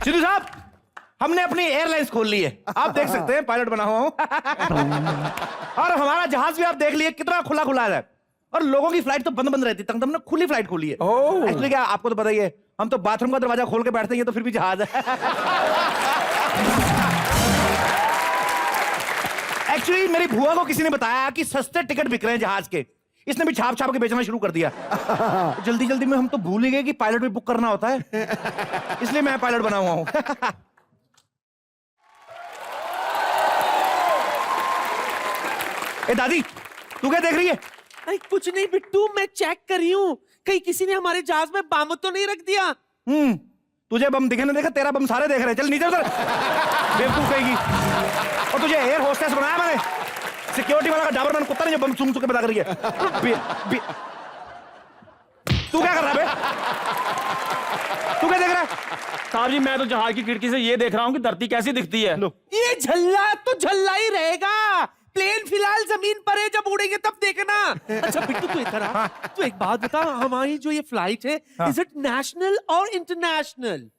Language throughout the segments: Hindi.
सिद्धू साहब, हमने अपनी एयरलाइंस खोल ली है, आप देख सकते हैं, पायलट बना हुआ हूं। और हमारा जहाज भी आप देख लिए कितना खुला खुला है, और लोगों की फ्लाइट तो बंद बंद रहती है, हमने खुली फ्लाइट खोली है। एक्चुअली क्या, आपको तो पता ही है, हम तो बाथरूम का दरवाजा खोल के बैठते हैं, तो फिर भी जहाज है। एक्चुअली मेरी बुआ को किसी ने बताया कि सस्ते टिकट बिक रहे हैं जहाज के, इसने भी छाप छाप के बेचना शुरू कर दिया। जल्दी जल्दी में हम तो भूल ही गए कि पायलट भी बुक करना होता है, इसलिए मैं पायलट बना हुआ हूं। ए दादी, तू क्या देख रही है? अरे कुछ नहीं बिट्टू, मैं चेक कर रही हूँ कहीं किसी ने हमारे जहाज में बम तो नहीं रख दिया। तुझे बम दिखे ना देखा, तेरा बम सारे देख रहे हैं। चल नीचे उतर, बेवकूफ कहेगी। और तुझे एयर होस्टेस बनाया मैंने, सिक्योरिटी वाला का डाबरमैन कुत्ता नहीं जो बम चुम चुके बता रही है। तू क्या कर रहा है बे? तू क्या देख रहा है? साहब जी, मैं तो जहाज की खिड़की से ये देख रहा हूँ कि धरती कैसी दिखती है। लो, ये झल्ला तो झल्ला ही रहेगा, प्लेन फिलहाल जमीन पर है, जब उड़ेंगे तब देखना। अच्छा बिट्टू, तू इधर आ, तू एक बात बता, हमारी जो ये फ्लाइट है, इज इट नेशनल और इंटरनेशनल?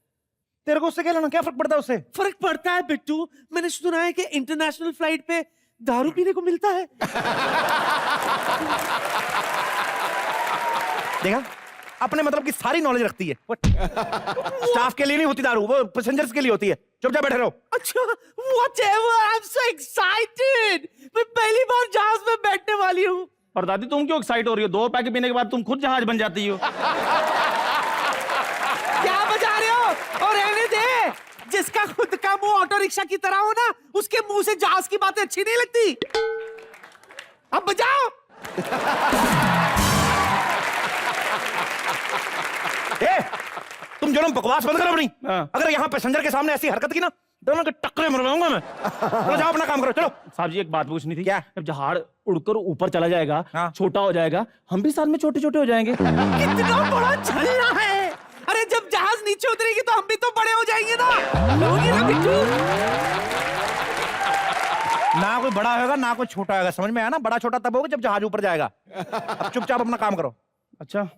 तेरे को उससे क्या लेना, क्या फर्क पड़ता है उससे? फर्क पड़ता है बिट्टू, मैंने सुना है कि इंटरनेशनल फ्लाइट पे दारू पीने को मिलता है। देखा, अपने मतलब की सारी नॉलेज रखती है। स्टाफ के लिए नहीं होती दारू, वो पैसेंजर्स के लिए होती है। चुपचाप बैठे रहो। अच्छा, whatever, I'm so excited, मैं पहली बार जहाज में बैठने वाली हूँ। और दादी, तुम क्यों एक्साइट हो रही हो? 2 पैके पीने के बाद तुम खुद जहाज बन जाती हो। क्या बजा रहे हो? और रहने दे, जिसका खुद का मुंह ऑटो रिक्शा की तरह हो ना, उसके मुंह से जहाज की बातें अच्छी नहीं लगती। अब बजाओ। तुम जो बकवास बंद करो अपनी। अगर यहाँ पैसेंजर के सामने ऐसी हरकत की ना, दोनों के टक्करे मरवाऊंगा मैं। चलो जाओ, अपना काम करो, चलो। साहब जी, एक बात पूछनी थी। क्या? जब जहाज उड़कर ऊपर चला जाएगा, हाँ। छोटा हो जाएगा, हम भी साथ में छोटे छोटे हो जाएंगे। कितना बड़ा झल्ला है। अरे जब जहाज नीचे उतरेगी तो हम भी तो बड़े हो जाएंगे ना, होगी ना बिट्टू? ना कोई बड़ा होगा ना कोई छोटा होगा, समझ में आया ना? बड़ा छोटा तब होगा जब जहाज ऊपर जाएगा। अब चुपचाप अपना काम करो। अच्छा,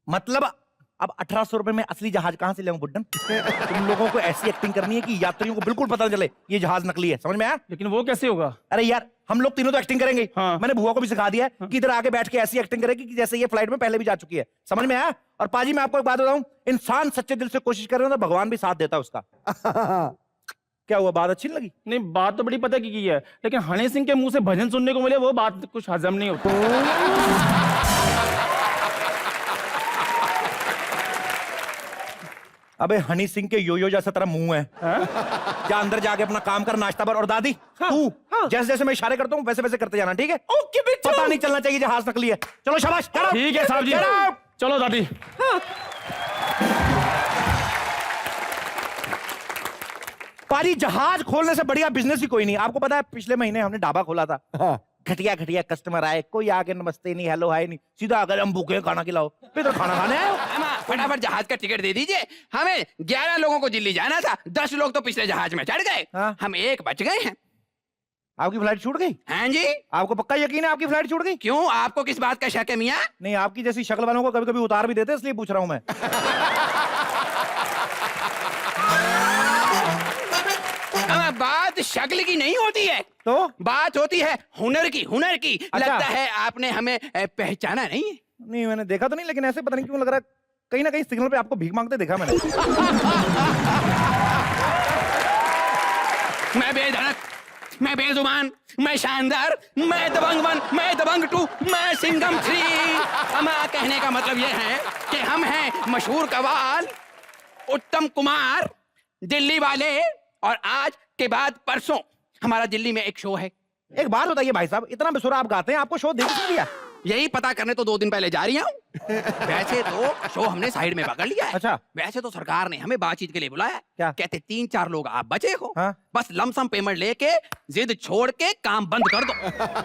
मतलब अब 1800 रुपए में असली जहाज कहां से लाऊं बुड्ढन? तुम लोगों को ऐसी एक्टिंग करनी है कि यात्रियों को बिल्कुल पता न चले ये जहाज नकली है, समझ में आया? लेकिन वो कैसे होगा? अरे यार, हम लोग तीनों तो एक्टिंग करेंगे। हाँ। मैंने बुआ को भी सिखा दिया है कि इधर आके बैठ के ऐसी एक्टिंग करेगी कि जैसे ये फ्लाइट में पहले भी जा चुकी है, समझ में आया? और पाजी, मैं आपको एक बात बताऊं, इंसान सच्चे दिल से कोशिश कर रहे हो तो भगवान भी साथ देता है उसका। क्या हुआ, बात अच्छी नहीं लगी? नहीं, बात तो बड़ी पता की है, लेकिन हनी सिंह के मुंह से भजन सुनने को मिले, वो बात कुछ हजम नहीं होती। अबे हनी सिंह के योयो जैसा तेरा मुंह है। जा अंदर जाके अपना काम कर, नाश्ता पर। और दादी, तू जैसे जैसे मैं इशारे करता हूँ वैसे वैसे करते जाना, ठीक है? ओके बिट्टू। पता नहीं चलना चाहिए जहाज नकली है। चलो शाबाश, करो। ठीक है साहब जी, चलो दादी। पाजी, जहाज खोलने से बढ़िया बिजनेस ही कोई नहीं। आपको पता है, पिछले महीने हमने ढाबा खोला था। घटिया घटिया कस्टमर आए, कोई आके नमस्ते नहीं, हेलो हाय नहीं, सीधा अगर हम भूखे हैं, खाना खिलाओ। फिर तो खाना खाने आए। फटाफट जहाज का टिकट दे दीजिए, हमें 11 लोगों को दिल्ली जाना था, 10 लोग तो पिछले जहाज में चढ़ गए। हाँ। हम 1 बच गए हैं। आपकी फ्लाइट छूट गई? हाँ जी। आपको पक्का यकीन है आपकी फ्लाइट छूट गई? क्यों, आपको किस बात का शक है मियाँ? नहीं, आपकी जैसी शक्ल वालों को कभी कभी उतार भी देते, इसलिए पूछ रहा हूं मैं। बात शक्ल की नहीं होती है, तो बात होती है हुनर की, हुनर की। अच्छा। लगता है आपने हमें पहचाना नहीं है। नहीं, मैंने देखा तो नहीं, लेकिन ऐसे पता नहीं क्यों लग रहा है, कहीं ना कहीं सिग्नल पे आपको भीख मांगते देखा मैंने। मैं बेधड़क, मैं बेजुबान, मैं शानदार, मैं दबंग 1, मैं दबंग 2, मैं सिंघम 3। हमारा कहने का मतलब यह है कि हम हैं मशहूर कव्वाल उत्तम कुमार, दिल्ली वाले। और आज के बाद परसों हमारा दिल्ली में एक शो है। एक बात बताइए भाई साहब, इतना बेसुरा आप गाते हैं, आपको शो दे किसने दिया? यही पता करने तो 2 दिन पहले जा रही हूँ। वैसे तो शो हमने साइड में पकड़ लिया है। अच्छा। वैसे तो सरकार ने हमें बातचीत के लिए बुलाया। क्या? कहते 3-4 लोग आप बचे हो। हाँ? बस लमसम पेमेंट लेके जिद छोड़ के काम बंद कर दो।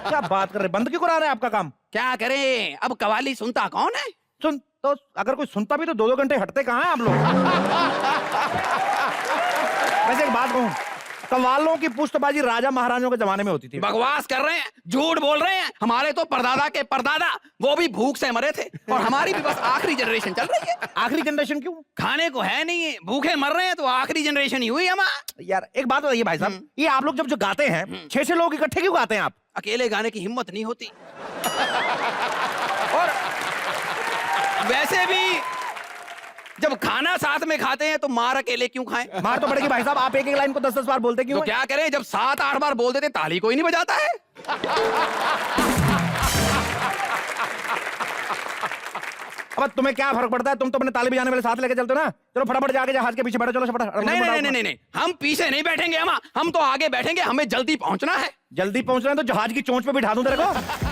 क्या बात कर रहे हैं? बंद क्यों करा रहे हैं आपका काम? क्या करें, अब कवाली सुनता कौन है? सुन तो, अगर कोई सुनता भी तो 2-2 घंटे हटते कहाँ हैं आप लोग? वैसे एक बात कहूँ, कव्वालों की पुष्टबाजी राजा महाराजाओं के जमाने में होती थी। बकवास कर रहे हैं, झूठ बोल रहे हैं। हमारे तो परदादा के परदादा वो भी भूख से मरे थे, और हमारी भी बस आखिरी जनरेशन चल रही है। आखिरी जनरेशन क्यों? खाने को है नहीं है, भूखे मर रहे हैं, तो आखिरी जनरेशन ही हुई हमारी। यार एक बात बताइए भाई साहब, ये आप लोग जब जो गाते हैं 6-6 लोग इकट्ठे क्यों गाते हैं आप? अकेले गाने की हिम्मत नहीं होती। और वैसे भी जब खाना साथ में खाते हैं तो मार अकेले क्यों खाएं? मार तो पड़ेगी भाई साहब, आप एक एक लाइन को 10-10 बार बोलते क्यों तो हैं? क्या करें, जब 7-8 बार बोल देते ताली कोई नहीं बजाता है। अब तुम्हें क्या फर्क पड़ता है? तुम तो अपने ताली बजाने वाले साथ लेके चलते हो ना। चलो फटाफट जाके जहाज के पीछे बैठो, चलो फटाफट। नहीं, हम पीछे नहीं बैठेंगे, हम तो आगे बैठेंगे, हमें जल्दी पहुंचना है। जल्दी पहुंचना है तो जहाज की चोंच पे बिठा दूं तेरे को।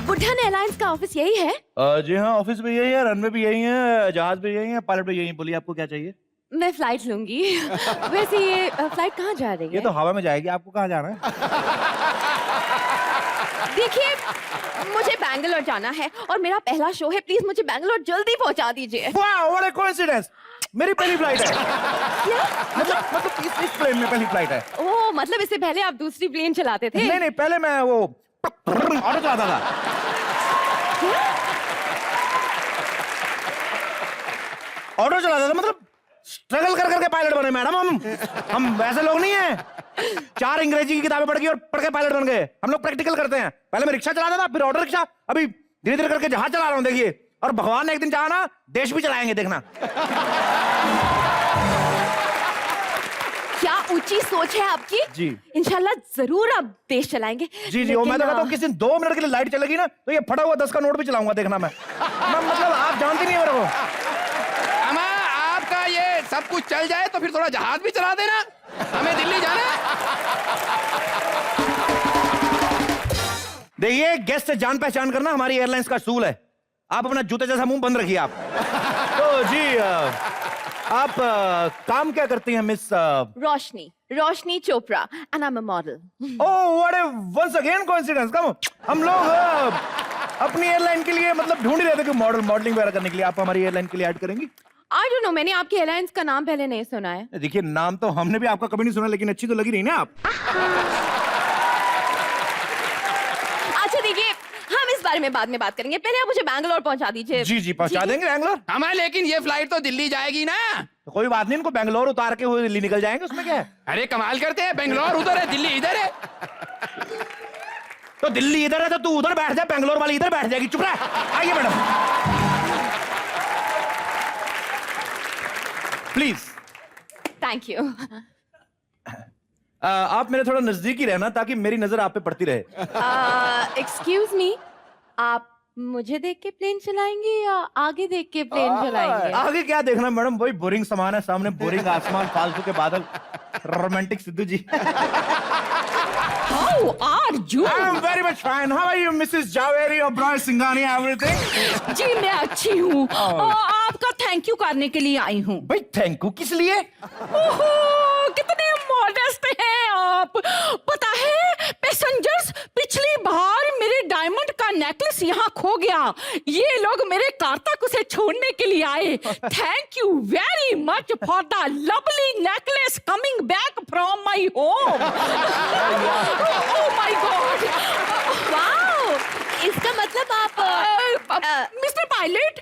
बुढ़न एयरलाइंस का ऑफिस यही है? जी हाँ, ऑफिस भी यही है, रनवे भी यही है, जहाज भी यही है, पायलट भी यही है। बोलिए आपको क्या चाहिए? मैं फ्लाइट लूंगी। वैसे ये फ्लाइट कहाँ जा रही है? ये तो हवा में जाएगी, आपको कहाँ जाना है? देखिए, मुझे बैंगलोर जाना है और मेरा पहला शो है, प्लीज मुझे बैंगलोर जल्दी पहुंचा दीजिए। वाह, व्हाट अ कोइंसिडेंस! मेरी पहली फ्लाइट है। क्या? मतलब इस प्लेन में पहली फ्लाइट है। ओह, मतलब इससे पहले आप दूसरी प्लेन चलाते थे? नहीं, पहले मैं वो ऑटो चलाता था। ऑटो चलाता था, मतलब स्ट्रगल कर करके पायलट बने मैडम। हम वैसे लोग नहीं हैं 4 अंग्रेजी की किताबें पढ़ के और पढ़ के पायलट बन गए। हम लोग प्रैक्टिकल करते हैं। पहले मैं रिक्शा चलाता था, फिर ऑटो रिक्शा, अभी धीरे धीरे करके जहाज चला रहा हूं। देखिए, और भगवान ने एक दिन चाहा ना, देश भी चलाएंगे, देखना। क्या ऊंची सोच है आपकी। जी। इंशाल्लाह जरूर आप देश चलाएंगे। जी, वो मैं तो कहता हूँ किसी दिन 2 मिनट के लिए लाइट चलेगी ना, तो ये फटा हुआ 10 का नोट भी चलाऊंगा, देखना। मैं मतलब आप जानते नहीं है मेरे को। अमा, आपका ये सब कुछ चल जाए तो फिर थोड़ा जहाज भी चला देना, हमें दिल्ली जाना है। देखिए, गेस्ट से जान पहचान करना हमारी एयरलाइंस का असूल है। आप अपना जूते जैसा मुंह बंद रखिए आप। तो जी, आप काम क्या करती हैं miss? Roshni Chopra, and I am a model. Oh, what a once again coincidence. Come, हम लोग अपनी एयरलाइन के लिए मतलब ढूंढ ही रहे थे कि मॉडलिंग वगैरह करने के लिए। आप हमारी एयरलाइन के लिए ऐड करेंगी? आई डोंट नो, मैंने आपकी एयरलाइंस का नाम पहले नहीं सुना है। देखिए, नाम तो हमने भी आपका कभी नहीं सुना, लेकिन अच्छी तो लगी रही ना आप। अच्छा देखिए, हम इस बारे में बाद में बात करेंगे, पहले आप मुझे बैंगलोर पहुंचा दीजिए। जी, पहुंचा देंगे बैंगलोर। हमारे, लेकिन ये फ्लाइट तो दिल्ली जाएगी ना। तो कोई बात नहीं, इनको बैंगलोर उतार के हुए दिल्ली निकल जाएंगे, उसमें क्या है? अरे कमाल करते हैं, बेंगलोर उधर है, दिल्ली इधर है। तो दिल्ली इधर है तो तू उधर बैठ जा, बैंगलोर वाली इधर बैठ जाएगी। चुप रह। आइए मैडम, प्लीज। Thank you. आप मेरे थोड़ा नजदीक ही रहना, ताकि मेरी नजर आप पे पड़ती रहे। एक्सक्यूज मी, आप मुझे देख के प्लेन चलाएंगे या आगे देख के प्लेन चलाएंगे? आगे क्या देखना मैडम, वही बोरिंग सामान है सामने, बोरिंग आसमान, फालतू के बादल, romantic Sidhu ji. How are you? I'm very much fine. How are you, Mrs. Javeri, Oberoi, Singhani, everything? जी मैं अच्छी हूँ। आपका थैंक यू करने के लिए आई हूँ। भाई थैंक यू किस लिए? ओहो, कितने मॉडेस्ट हैं आप। पता है पैसेंजर्स, पिछली बार मेरे डायमंड का नेकलेस यहाँ खो गया, ये लोग मेरे कार तक उसे छोड़ने के लिए आए। Thank you very much for the lovely necklace coming back from my home. Oh my God, wow, इसका मतलब आप मिस्टर पायलट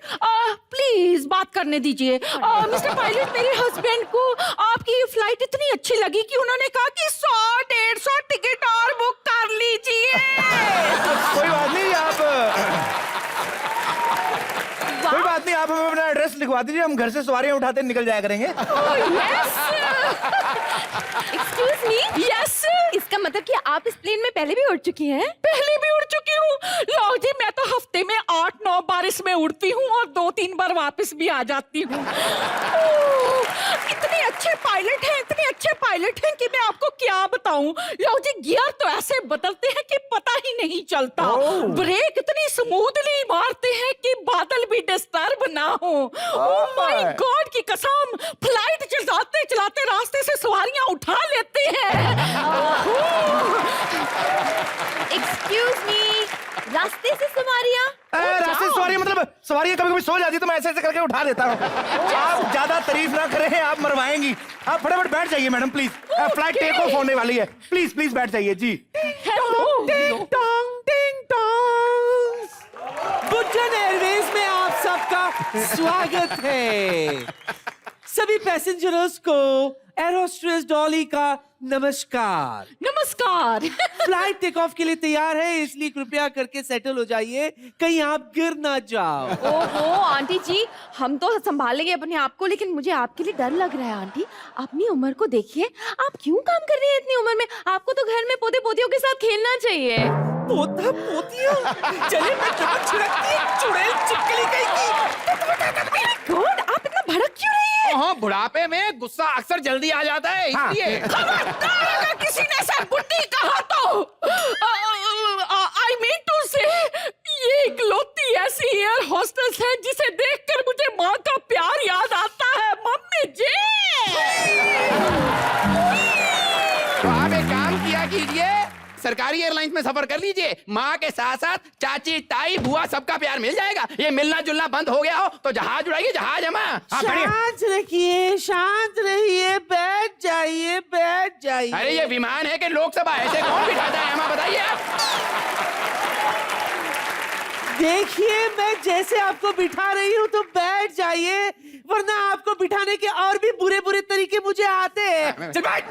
प्लीज बात करने दीजिए। मिस्टर पायलट, मेरे हस्बैंड को आपकी ये फ्लाइट इतनी अच्छी लगी कि उन्होंने कहा कि 100-150 टिकट और बुक कर लीजिए। कोई बात नहीं, कोई बात नहीं, आप हमें अपना एड्रेस लिखवा दीजिए, हम घर से सवारियां उठाते निकल जाया करेंगे। एक्सक्यूज मी, यस, इसका मतलब कि आप इस प्लेन में पहले भी उड़ चुकी हैं? पहले भी उड़ चुकी हूँ। लो जी, मैं तो हफ्ते में 8-9 बार इसमें उड़ती हूँ और 2-3 बार वापस भी आ जाती हूँ। इतने अच्छे पायलट हैं, इतने अच्छे पायलट हैं कि मैं आपको क्या बताऊं। लो जी, गियर तो ऐसे बदलते हैं कि पता ही नहीं चलता। ब्रेक इतनी स्मूथली मारते हैं कि बादल भी डिस्टर्ब ना हो। ओह माय गॉड की कसम, फ्लाइट चलाते चलाते रास्ते से सवारियां उठा लेते हैं। एक्सक्यूज मी, रास्ते से सवारियां? रास्ते सवारी मतलब सवारी कभी कभी सो जाती तो मैं ऐसे ऐसे करके उठा देता हूँ। आप ज्यादा तारीफ ना करें, आप मरवाएंगी। आप फटाफट बैठ जाइए madam please, flight take off होने वाली है। प्लीज प्लीज बैठ जाइए जी। टिंग टोंग टिंग टोंग। गुडजन एयरवेज में आप सबका स्वागत है। सभी पैसेंजर्स को एयर होस्टेस डॉली का नमस्कार। नमस्कार। फ्लाइट टेक ऑफ के लिए तैयार है, इसलिए कृपया करके सेटल हो जाइए, कहीं आप गिर ना जाओ। ओहो आंटी जी, हम तो संभालेंगे अपने आप को, लेकिन मुझे आपके लिए डर लग रहा है। आंटी अपनी उम्र को देखिए, आप क्यों काम कर रही हैं इतनी उम्र में? आपको तो घर में पोते पोतियों के साथ खेलना चाहिए। पोता पोतियों, चलिए मैं चमक छिड़कती चुड़ैल चिपकली कहीं की। गॉड, आप इतना भड़क क्यों रही हैं? हाँ, बुढ़ापे में गुस्सा अक्सर जल्दी आ जाता है, इसलिए। खबरदार अगर किसी ने ऐसा बुड्ढी कहा तो आई मीन टू से ये इकलौती ऐसी एयर होस्टेस है जिसे देखकर मुझे माँ का प्यार याद आता है। मम्मी जी। तो आप एक काम किया कीजिए, सरकारी एयरलाइंस में सफर कर लीजिए। माँ के साथ साथ चाची, ताई, बुआ सबका प्यार मिल जाएगा। ये मिलना जुलना बंद हो गया हो तो जहाज उड़ाइए, जहाज है माँ। शांत रखिए, शांत रहिए, बैठ जाइए, बैठ जाइए। अरे ये विमान है कि लोकसभा, ऐसे कौन बिठाता है अम्मा, बताइए आप। देखिए मैं जैसे आपको बिठा रही हूँ तो बैठ जाइए, वरना आपको बिठाने के और भी बुरे बुरे तरीके मुझे आते हैं। चल बैठ।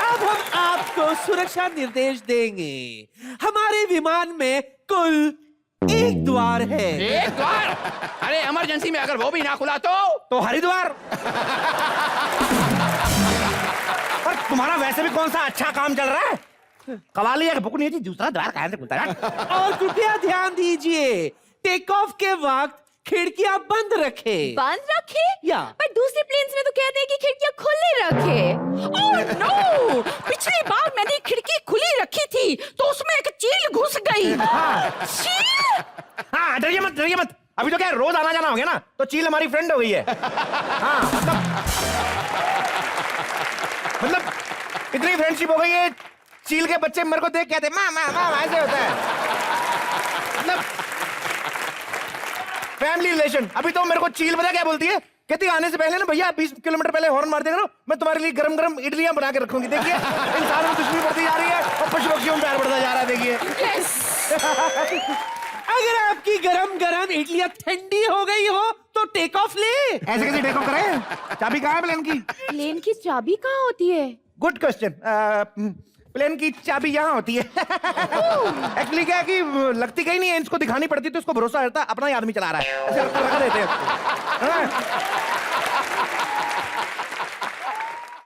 अब हम आपको सुरक्षा निर्देश देंगे। हमारे विमान में कुल एक द्वार है। एक द्वार? अरे इमरजेंसी में अगर वो भी ना खुला तो हरिद्वार। और तुम्हारा वैसे भी कौन सा अच्छा काम चल रहा है? कवाली एक बुक नहीं थी, दूसरा द्वार कहाँ से खुलता है? और कृपया ध्यान दीजिए, टेक ऑफ के वक्त खिड़कियां बंद रखे। बंद रखे? या। पर दूसरे प्लेन्स में तो कहते हैं कि खिड़कियां खुली रखे। ओह नो, पिछली बार मैंने खिड़की खुली रखी थी तो उसमें एक चील घुस गई। चील? हाँ, डरिए मत, डरिए मत। अभी तो क्या है, रोज आना जाना हो गया ना, तो चील हमारी फ्रेंड हो गई है। हाँ, मतलब इतनी फ्रेंडशिप हो गई है, चील के बच्चे मेरे को देख कहते माँ माँ माँ, ऐसे होता है। मतलब फैमिली रिलेशन। अभी तो मेरे को चील पता क्या बोलती है, कहती आने से पहले ना भैया 20 किलोमीटर पहले हॉर्न मार देगा ना, मैं तुम्हारे लिए गरम गरम इडलियां बना के रखूंगी। देखिए इंसान में दुश्मनी बढ़ती जा रही है और पशु पक्षियों में प्यार बढ़ता जा रहा है। देखिए अगर आपकी गरम गरम इडलियां ठंडी हो गई हो तो टेक ऑफ ले। ऐसे कैसे टेक ऑफ करें? चाबी कहाँ है प्लेन की? प्लेन की चाबी कहाँ होती है? Good question. प्लेन की चाबी यहाँ होती है। एक्चुअली क्या है कि लगती कहीं नहीं है, इसको दिखानी पड़ती तो उसको भरोसा रहता अपना ही आदमी चला रहा है, ऐसे रख देते हैं उसको, है ना?